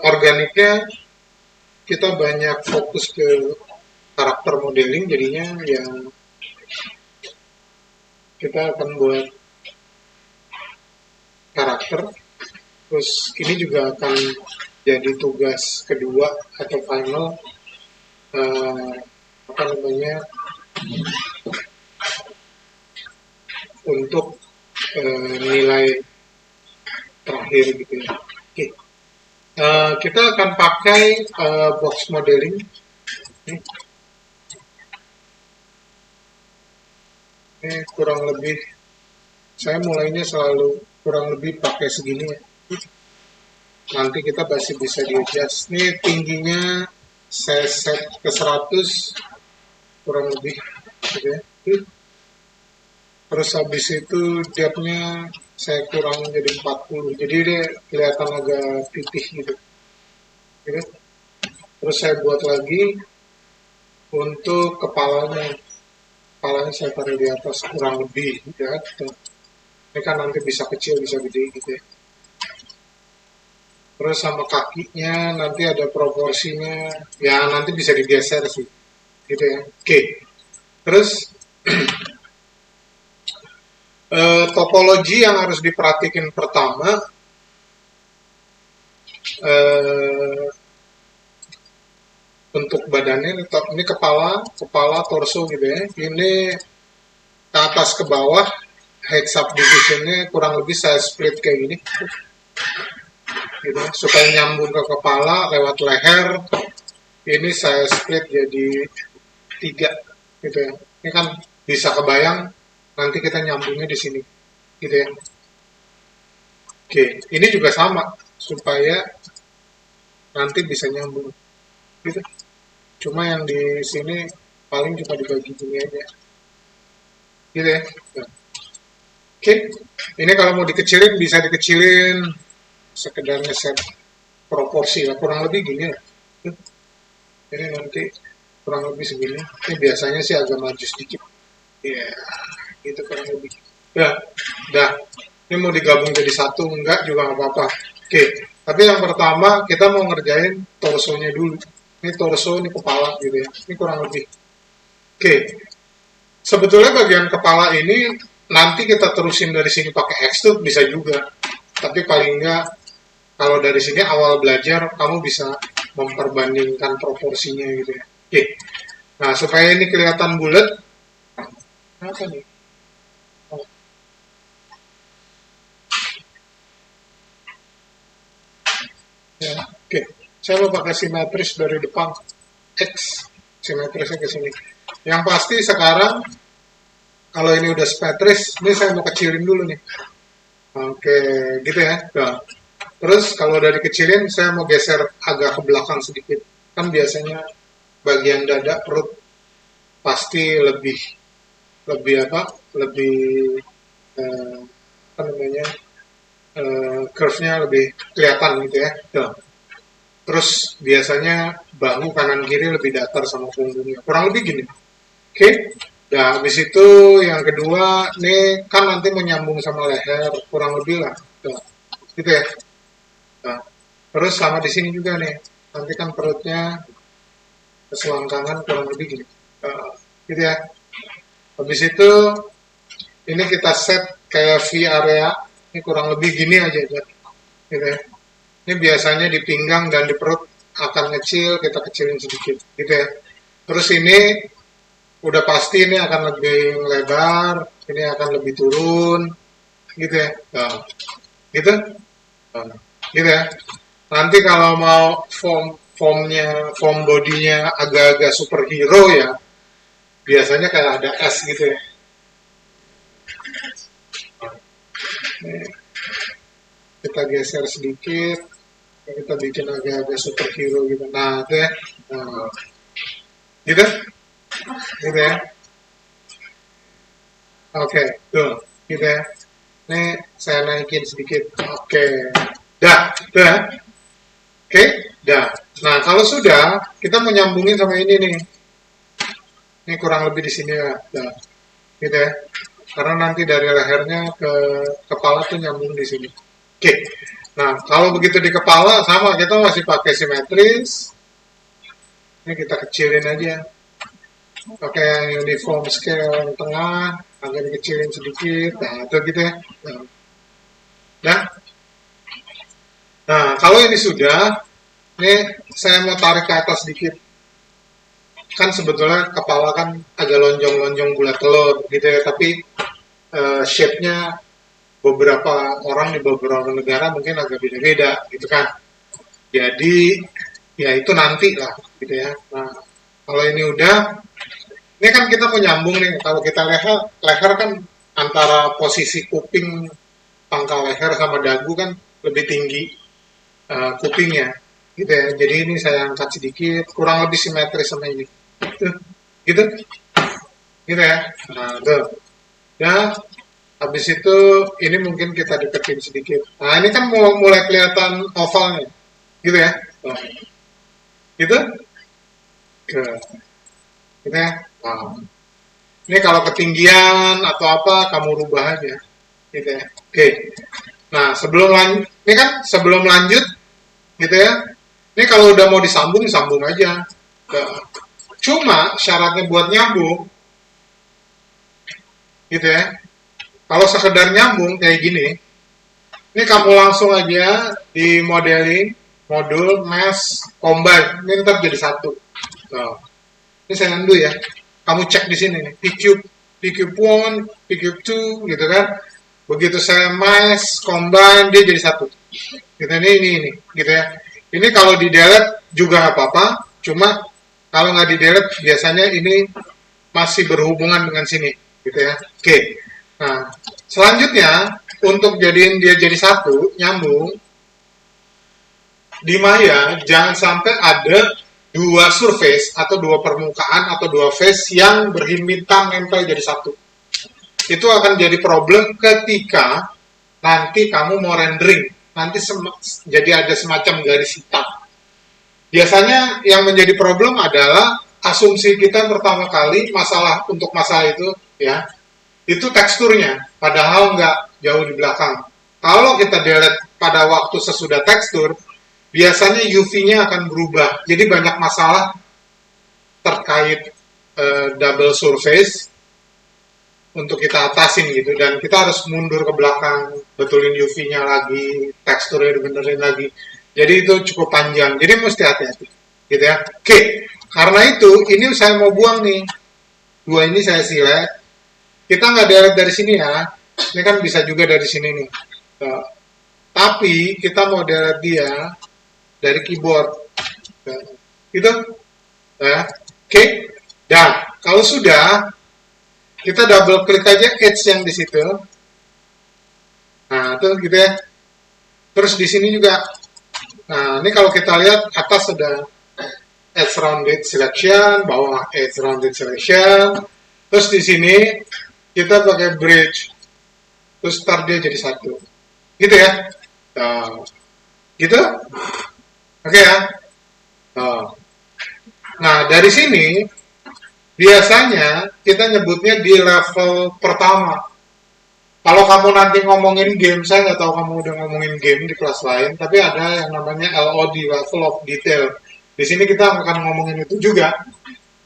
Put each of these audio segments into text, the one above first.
Organiknya kita banyak fokus ke karakter modeling, jadinya ya kita akan buat karakter. Terus ini juga akan jadi tugas kedua atau final, apa namanya, untuk nilai terakhir gitu ya. Oke. Kita akan pakai box modeling. Ini kurang lebih, saya mulainya selalu kurang lebih pakai segini ya. Nanti kita masih bisa di-adjust. Ini tingginya saya set ke 100 kurang lebih gitu ya. Terus habis itu depth-nya saya kurang jadi 40. Jadi dia kelihatan agak pipih gitu. Terus saya buat lagi untuk kepalanya. Kepalanya saya taruh di atas kurang lebih ya. Ini kan nanti bisa kecil bisa gede gitu ya. Terus sama kakinya nanti ada proporsinya, ya nanti bisa digeser sih gitu ya. Oke. Terus topologi yang harus diperhatikan pertama, untuk badannya ini kepala torso gitu ya. Ini ke atas ke bawah, head subdivisionnya kurang lebih saya split kayak gini gitu, supaya nyambung ke kepala lewat leher. Ini saya split jadi 3 gitu ya. Ini kan bisa kebayang nanti kita nyambungnya di sini gitu ya. Oke, ini juga sama supaya nanti bisa nyambung gitu. Cuma yang di sini paling cuma dibagi gini aja gitu ya. Oke, ini kalau mau dikecilin bisa dikecilin, sekedar ngeset proporsi lah, kurang lebih gini lah. Ini nanti kurang lebih segini. Ini biasanya sih agak maju sedikit. Ya, gitu kurang lebih. Ya, dah. Ini mau digabung jadi satu enggak juga nggak apa-apa. Oke, tapi yang pertama kita mau ngerjain torsonya dulu. Ini torso, ini kepala gitu ya. Ini kurang lebih. Oke, sebetulnya bagian kepala ini nanti kita terusin dari sini pakai extrude bisa juga. Tapi paling enggak kalau dari sini awal belajar kamu bisa memperbandingkan proporsinya gitu ya. Oke. Nah, supaya ini kelihatan bulat, apa nih? Oh, ya. Oke. Saya mau pakai simetris dari depan. X simetrisnya ke sini. Yang pasti sekarang kalau ini udah simetris, ini saya mau kecilin dulu nih. Oke, gitu ya. Nah, terus kalau udah dikecilin, saya mau geser agak ke belakang sedikit. Kan biasanya bagian dada perut pasti lebih lebih apa? Lebih eh, apa namanya? Curve-nya lebih kelihatan gitu ya. Nah, terus biasanya bahu kanan kiri lebih datar sama punggungnya. Kurang lebih gini. Oke. Nah, habis itu yang kedua, nih kan nanti menyambung sama leher, kurang lebih lah. Nah, gitu ya. Nah, terus sama di sini juga nih. Nanti kan perutnya keselangkangan kurang lebih gini. Nah, gitu ya. Habis itu ini kita set kayak V area. Ini kurang lebih gini aja. Gitu ya. Ini biasanya di pinggang dan di perut akan kecil, kita kecilin sedikit. Gitu ya. Terus ini udah pasti ini akan lebih lebar, ini akan lebih turun, gitu ya. Nah, gitu. Nah, gitu ya. Nanti kalau mau form bodinya agak-agak superhero ya, biasanya kayak ada S gitu ya. Nih, kita geser sedikit, kita bikin agak-agak superhero gitu. Nah, itu ya. Nah, gitu, gitu ya. Oke, tuh, gitu ya. Ini saya naikin sedikit. Oke, dah, tuh ya. Oke, dah. Nah, kalau sudah, kita mau nyambungin sama ini nih. Ini kurang lebih di sini ya. Dah, gitu ya. Karena nanti dari lehernya ke kepala tuh nyambung di sini. Oke. Nah, kalau begitu di kepala sama kita masih pakai simetris. Ini kita kecilin aja. Pakai yang uniform scale yang tengah, agak dikecilin sedikit. Nah, itu gitu ya. Nah, kalau ini sudah, ini saya mau tarik ke atas sedikit. Kan sebetulnya kepala kan agak lonjong-lonjong bulat telur gitu ya, tapi shape-nya beberapa orang di beberapa negara mungkin agak beda-beda gitu kan. Jadi ya itu nanti lah gitu ya. Nah, kalau ini udah, ini kan kita mau nyambung nih. Kalau kita leher kan antara posisi kuping pangkal leher sama dagu kan lebih tinggi kupingnya gitu ya. Jadi ini saya angkat sedikit, kurang lebih simetris sama ini. Gitu, gitu ya. Nah, tuh. Ya, habis itu ini mungkin kita deketin sedikit. Nah, ini kan mulai kelihatan ovalnya. Gitu ya. Tuh. Gitu. Gitu ya. Nah, ini kalau ketinggian atau apa kamu rubah aja. Gitu ya. Oke. Nah, sebelum lanjut gitu ya. Ini kalau udah mau disambung, sambung aja. Nah, cuma syaratnya buat nyambung gitu ya. Kalau sekedar nyambung kayak gini, ini kamu langsung aja di modeling, modul, mesh, combine. Ini tetap jadi satu. Nah, ini saya undo ya. Kamu cek di sini nih, pcube, pcube 1, pcube 2 gitu kan. Begitu saya mesh, combine, dia jadi satu. Gitu, ini, gitu ya. Ini kalau di delete juga nggak apa-apa, cuma kalau nggak di delete biasanya ini masih berhubungan dengan sini, gitu ya. Oke. Nah, selanjutnya untuk jadiin dia jadi satu, nyambung, di Maya jangan sampai ada dua surface atau dua permukaan atau dua face yang berhimpitang nempel jadi satu. Itu akan jadi problem ketika nanti kamu mau rendering. Nanti jadi ada semacam garis hitam. Biasanya yang menjadi problem adalah asumsi kita pertama kali untuk masalah itu ya, itu teksturnya, padahal nggak jauh di belakang. Kalau kita delete pada waktu sesudah tekstur, biasanya UV-nya akan berubah. Jadi banyak masalah terkait double surface untuk kita atasin gitu, dan kita harus mundur ke belakang, betulin UV-nya lagi, teksturnya dibenerin lagi. Jadi itu cukup panjang, jadi mesti hati-hati gitu ya. Oke, karena itu ini saya mau buang nih, dua ini saya select. Kita nggak delete dari sini ya, ini kan bisa juga dari sini nih. Nah, tapi kita mau delete dia dari keyboard. Nah, gitu ya. Oke, dan kalau sudah, kita double klik aja edge yang di situ. Nah, itu gitu ya. Terus di sini juga. Nah, ini kalau kita lihat atas ada edge rounded selection, bawah edge rounded selection. Terus di sini kita pakai bridge. Terus start dia jadi satu. Gitu ya. Nah, gitu. Oke ya. Nah, dari sini biasanya kita nyebutnya di level pertama. Kalau kamu nanti ngomongin game, saya nggak tahu kamu udah ngomongin game di kelas lain, tapi ada yang namanya LOD, level of detail. Di sini kita akan ngomongin itu juga.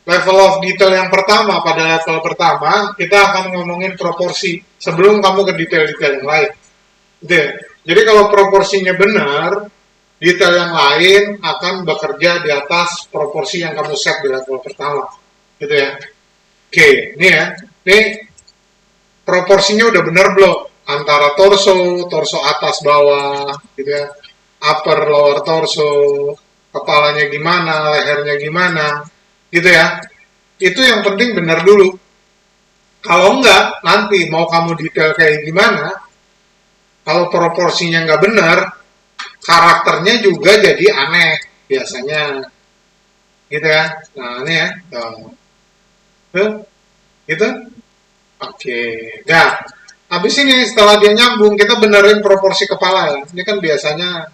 Level of detail yang pertama, pada level pertama, kita akan ngomongin proporsi sebelum kamu ke detail-detail yang lain. Gitu ya. Jadi kalau proporsinya benar, detail yang lain akan bekerja di atas proporsi yang kamu set di level pertama. Gitu ya. Oke, ini ya. Ini proporsinya udah bener belum? Antara torso atas bawah, gitu ya. Upper lower torso, kepalanya gimana, lehernya gimana, gitu ya. Itu yang penting bener dulu. Kalau enggak, nanti mau kamu detail kayak gimana, kalau proporsinya nggak bener, karakternya juga jadi aneh biasanya, gitu ya. Nah ini ya, tuh, gitu. Oke, nah, habis ini setelah dia nyambung, kita benerin proporsi kepala ya. Ini kan biasanya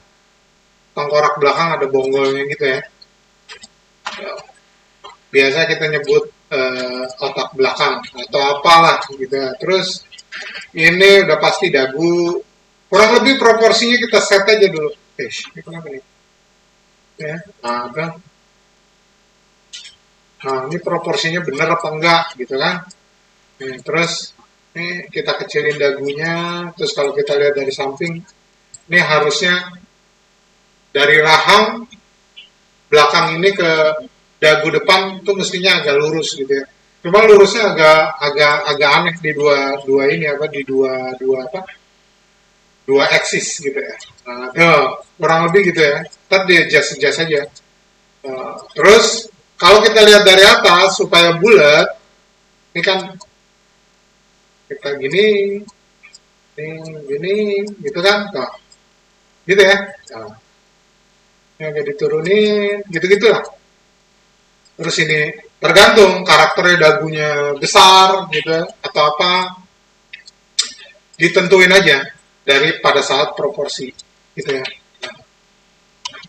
tengkorak belakang ada bonggolnya gitu ya. Biasa kita nyebut otak belakang atau apalah gitu. Terus ini udah pasti dagu, Kurang lebih proporsinya kita set aja dulu. Ini kenapa nih? Ya, nah, ini proporsinya bener apa enggak gitu kan? Nih, terus ini kita kecilin dagunya. Terus kalau kita lihat dari samping, ini harusnya dari rahang belakang ini ke dagu depan tuh mestinya agak lurus gitu ya. Cuma lurusnya agak aneh di dua ini apa di dua eksis gitu ya. Nah, kurang lebih gitu ya. Ntar dia adjust aja. Terus kalau kita lihat dari atas supaya bulat, ini kan kita gini, gitu kan? Nah, gitu ya. Nah, ini agak diturunin, gitu-gitu lah. Terus ini tergantung karakternya dagunya besar gitu atau apa, ditentuin aja dari pada saat proporsi gitu ya.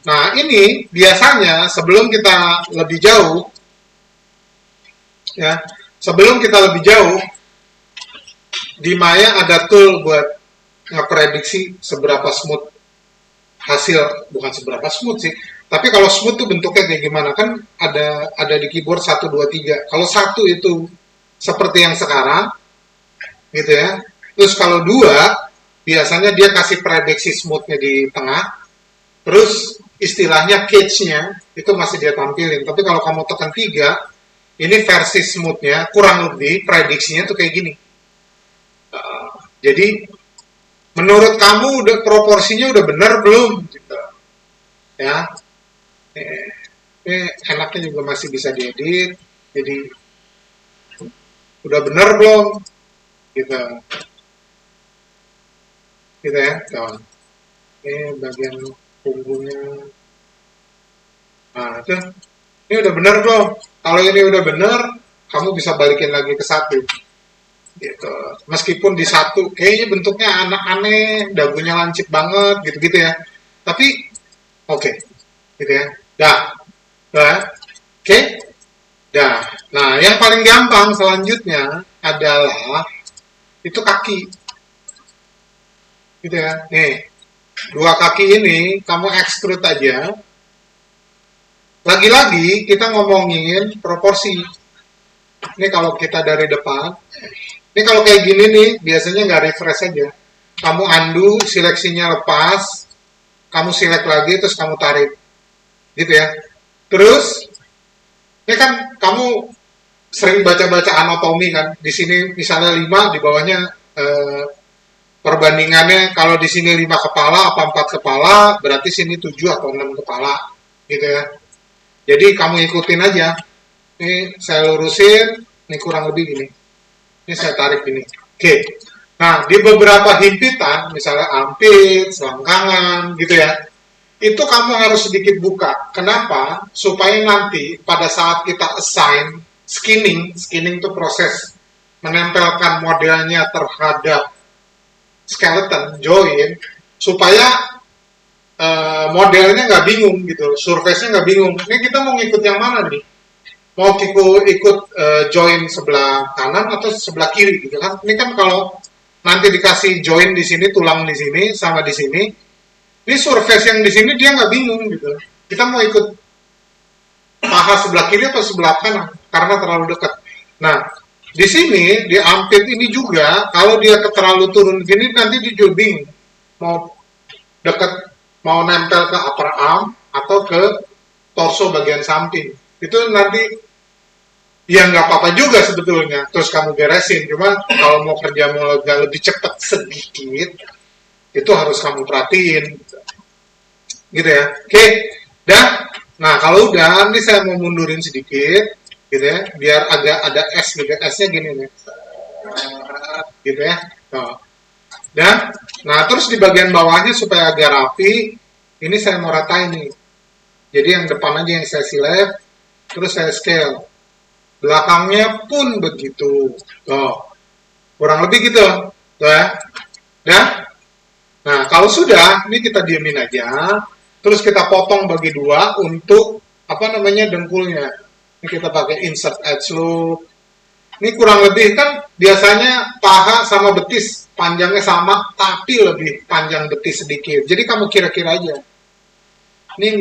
Nah ini biasanya sebelum kita lebih jauh ya, sebelum kita lebih jauh di Maya ada tool buat ngeprediksi seberapa smooth hasil, bukan seberapa smooth sih, tapi kalau smooth tuh bentuknya kayak gimana kan ada di keyboard 1 2 3. Kalau 1 itu seperti yang sekarang gitu ya. Terus kalau 2 biasanya dia kasih prediksi smoothnya di tengah. Terus istilahnya cage-nya itu masih dia tampilin. Tapi kalau kamu tekan 3, ini versi smooth-nya kurang lebih prediksinya tuh kayak gini. Jadi menurut kamu udah proporsinya udah bener belum? Gitu. Ya, ini enaknya juga masih bisa diedit. Jadi udah bener belum? Gitu, gitu ya. Tuh. Ini bagian punggungnya. Nah, itu. Ini udah bener belum? Kalau ini udah bener, kamu bisa balikin lagi ke 1. Gitu. Meskipun di 1 kayaknya bentuknya aneh, dagunya lancip banget, gitu-gitu ya. Tapi oke, gitu ya. Dah, dah, oke, dah. Nah, yang paling gampang selanjutnya adalah itu kaki, gitu ya. Nih, 2 kaki ini kamu extrude aja. Lagi-lagi kita ngomongin proporsi. Ini kalau kita dari depan, ini kalau kayak gini nih, biasanya nggak refresh aja. Kamu undo, seleksinya lepas, kamu select lagi, terus kamu tarik. Gitu ya. Terus, ini kan kamu sering baca-baca anatomi kan. Di sini misalnya 5, di bawahnya perbandingannya kalau di sini 5 kepala apa 4 kepala, berarti sini 7 atau 6 kepala. Gitu ya. Jadi kamu ikutin aja. Ini saya lurusin, ini kurang lebih gini. Ini saya tarik gini. Oke. Nah, di beberapa himpitan, misalnya ampit, selangkangan, gitu ya, itu kamu harus sedikit buka. Kenapa? Supaya nanti pada saat kita assign skinning itu proses menempelkan modelnya terhadap skeleton, join, supaya modelnya nggak bingung gitu, surface-nya nggak bingung. Ini kita mau ngikut yang mana nih? Mau ikut join sebelah kanan atau sebelah kiri gitu kan? Ini kan kalau nanti dikasih join di sini, tulang di sini sama di sini, ini surface yang di sini dia nggak bingung gitu. Kita mau ikut paha sebelah kiri atau sebelah kanan karena terlalu dekat. Nah, di sini di armpit ini juga kalau dia terlalu turun gini nanti dia juga bingung mau dekat, mau nempel ke upper arm atau ke torso bagian samping. Itu nanti ya nggak apa-apa juga sebetulnya. Terus kamu beresin. Cuma kalau mau kerja mau lebih cepat sedikit, itu harus kamu perhatiin. Gitu ya. Oke. Dah. Nah kalau udah, ini saya mau mundurin sedikit. Gitu ya. Biar agak ada S gitu. S-nya gini nih. Gitu ya. Dan, nah terus di bagian bawahnya supaya agak rapi, ini saya mau ratain nih. Jadi yang depan aja yang saya select, terus saya scale. Belakangnya pun begitu. Kurang lebih gitu. Ya. Dan, nah kalau sudah, ini kita diemin aja. Terus kita potong bagi 2 untuk apa namanya dengkulnya. Ini kita pakai insert edge loop. Ini kurang lebih kan biasanya paha sama betis panjangnya sama, tapi lebih panjang betis sedikit. Jadi kamu kira-kira aja. Ini